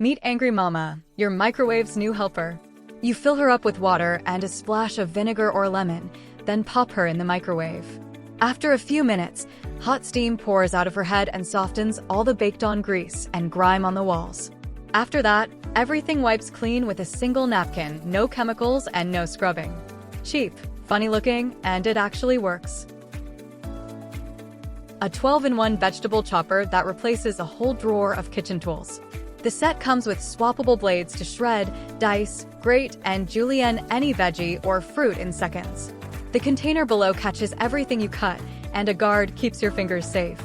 Meet Angry Mama, your microwave's new helper. You fill her up with water and a splash of vinegar or lemon, then pop her in the microwave. After a few minutes, hot steam pours out of her head and softens all the baked-on grease and grime on the walls. After that, everything wipes clean with a single napkin, no chemicals and no scrubbing. Cheap, funny-looking, and it actually works. A 12-in-1 vegetable chopper that replaces a whole drawer of kitchen tools. The set comes with swappable blades to shred, dice, grate, and julienne any veggie or fruit in seconds. The container below catches everything you cut, and a guard keeps your fingers safe.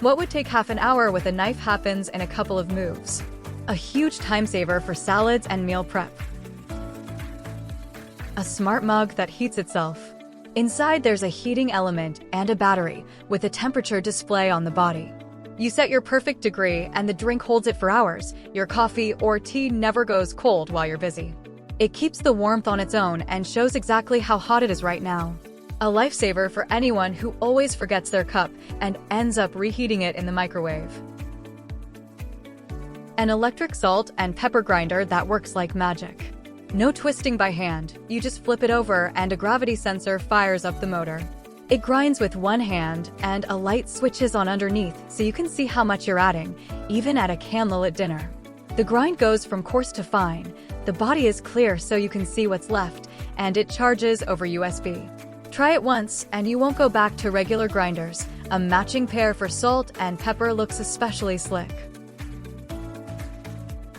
What would take half an hour with a knife happens in a couple of moves. A huge time saver for salads and meal prep. A smart mug that heats itself. Inside there's a heating element and a battery with a temperature display on the body. You set your perfect degree and the drink holds it for hours. Your coffee or tea never goes cold while you're busy. It keeps the warmth on its own and shows exactly how hot it is right now. A lifesaver for anyone who always forgets their cup and ends up reheating it in the microwave. An electric salt and pepper grinder that works like magic. No twisting by hand, you just flip it over and a gravity sensor fires up the motor. It grinds with one hand and a light switches on underneath so you can see how much you're adding, even at a candlelit dinner. The grind goes from coarse to fine, the body is clear so you can see what's left, and it charges over USB. Try it once and you won't go back to regular grinders. A matching pair for salt and pepper looks especially slick.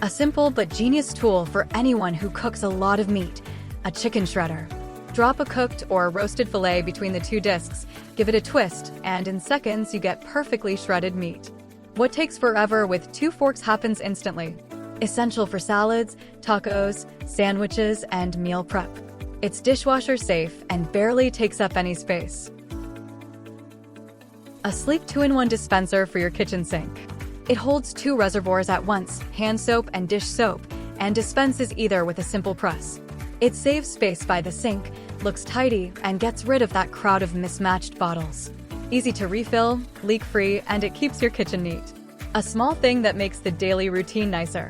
A simple but genius tool for anyone who cooks a lot of meat, a chicken shredder. Drop a cooked or roasted fillet between the two discs, give it a twist, and in seconds you get perfectly shredded meat. What takes forever with 2 forks happens instantly. Essential for salads, tacos, sandwiches, and meal prep. It's dishwasher safe and barely takes up any space. A sleek 2-in-1 dispenser for your kitchen sink. It holds 2 reservoirs at once, hand soap and dish soap, and dispenses either with a simple press. It saves space by the sink, looks tidy, and gets rid of that crowd of mismatched bottles. Easy to refill, leak-free, and it keeps your kitchen neat. A small thing that makes the daily routine nicer.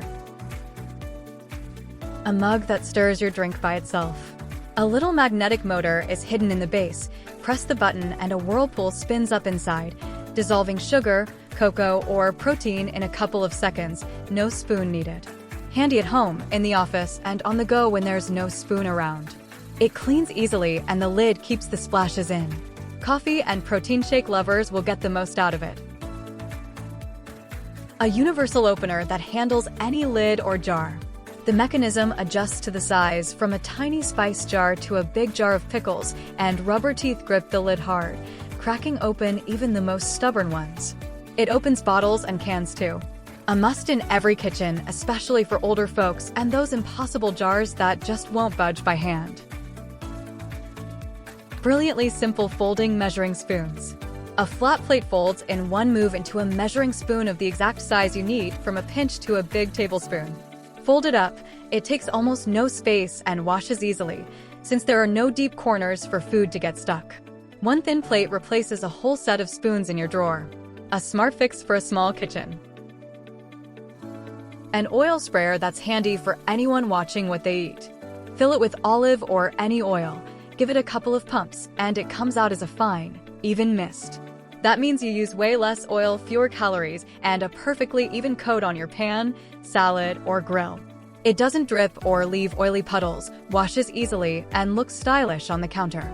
A mug that stirs your drink by itself. A little magnetic motor is hidden in the base. Press the button and a whirlpool spins up inside, dissolving sugar, cocoa, or protein in a couple of seconds. No spoon needed. Handy at home, in the office, and on the go when there's no spoon around. It cleans easily and the lid keeps the splashes in. Coffee and protein shake lovers will get the most out of it. A universal opener that handles any lid or jar. The mechanism adjusts to the size from a tiny spice jar to a big jar of pickles, and rubber teeth grip the lid hard, cracking open even the most stubborn ones. It opens bottles and cans too. A must in every kitchen, especially for older folks and those impossible jars that just won't budge by hand. Brilliantly simple folding measuring spoons. A flat plate folds in one move into a measuring spoon of the exact size you need, from a pinch to a big tablespoon. Folded up, it takes almost no space and washes easily, since there are no deep corners for food to get stuck. One thin plate replaces a whole set of spoons in your drawer. A smart fix for a small kitchen. An oil sprayer that's handy for anyone watching what they eat. Fill it with olive or any oil, give it a couple of pumps, and it comes out as a fine, even mist. That means you use way less oil, fewer calories, and a perfectly even coat on your pan, salad, or grill. It doesn't drip or leave oily puddles, washes easily, and looks stylish on the counter.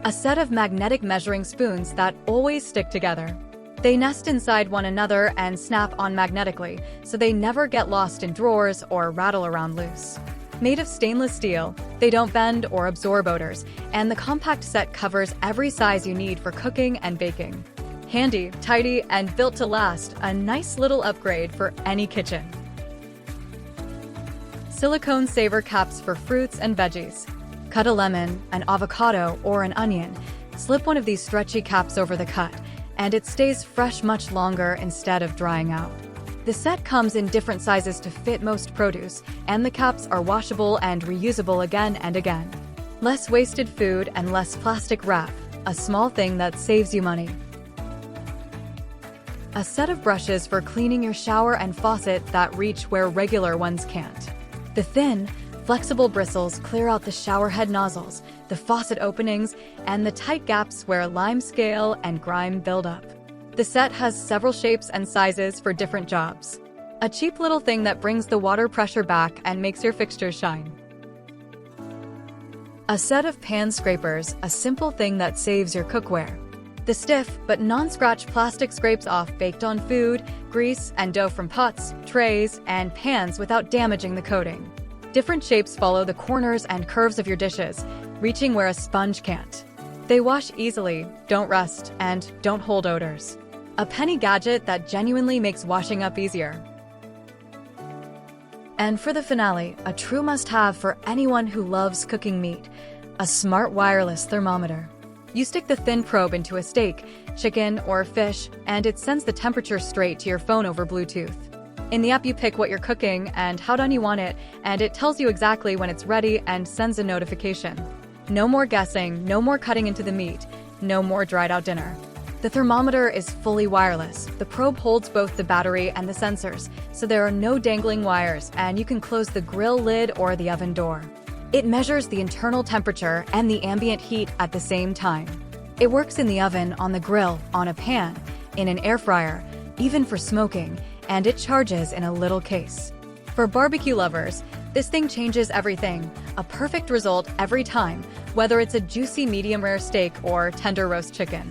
A set of magnetic measuring spoons that always stick together. They nest inside one another and snap on magnetically, so they never get lost in drawers or rattle around loose. Made of stainless steel, they don't bend or absorb odors, and the compact set covers every size you need for cooking and baking. Handy, tidy, and built to last, a nice little upgrade for any kitchen. Silicone saver caps for fruits and veggies. Cut a lemon, an avocado, or an onion. Slip one of these stretchy caps over the cut, and it stays fresh much longer instead of drying out. The set comes in different sizes to fit most produce, and the caps are washable and reusable again and again. Less wasted food and less plastic wrap, a small thing that saves you money. A set of brushes for cleaning your shower and faucet that reach where regular ones can't. The thin, flexible bristles clear out the shower head nozzles, the faucet openings, and the tight gaps where lime scale and grime build up. The set has several shapes and sizes for different jobs. A cheap little thing that brings the water pressure back and makes your fixtures shine. A set of pan scrapers, a simple thing that saves your cookware. The stiff but non-scratch plastic scrapes off baked on food, grease, and dough from pots, trays, and pans without damaging the coating. Different shapes follow the corners and curves of your dishes, reaching where a sponge can't. They wash easily, don't rust, and don't hold odors. A penny gadget that genuinely makes washing up easier. And for the finale, a true must-have for anyone who loves cooking meat, a smart wireless thermometer. You stick the thin probe into a steak, chicken, or fish, and it sends the temperature straight to your phone over Bluetooth. In the app, you pick what you're cooking and how done you want it, and it tells you exactly when it's ready and sends a notification. No more guessing, no more cutting into the meat, no more dried out dinner. The thermometer is fully wireless. The probe holds both the battery and the sensors, so there are no dangling wires, and you can close the grill lid or the oven door. It measures the internal temperature and the ambient heat at the same time. It works in the oven, on the grill, on a pan, in an air fryer, even for smoking, and it charges in a little case. For barbecue lovers, this thing changes everything. A perfect result every time, whether it's a juicy medium rare steak or tender roast chicken.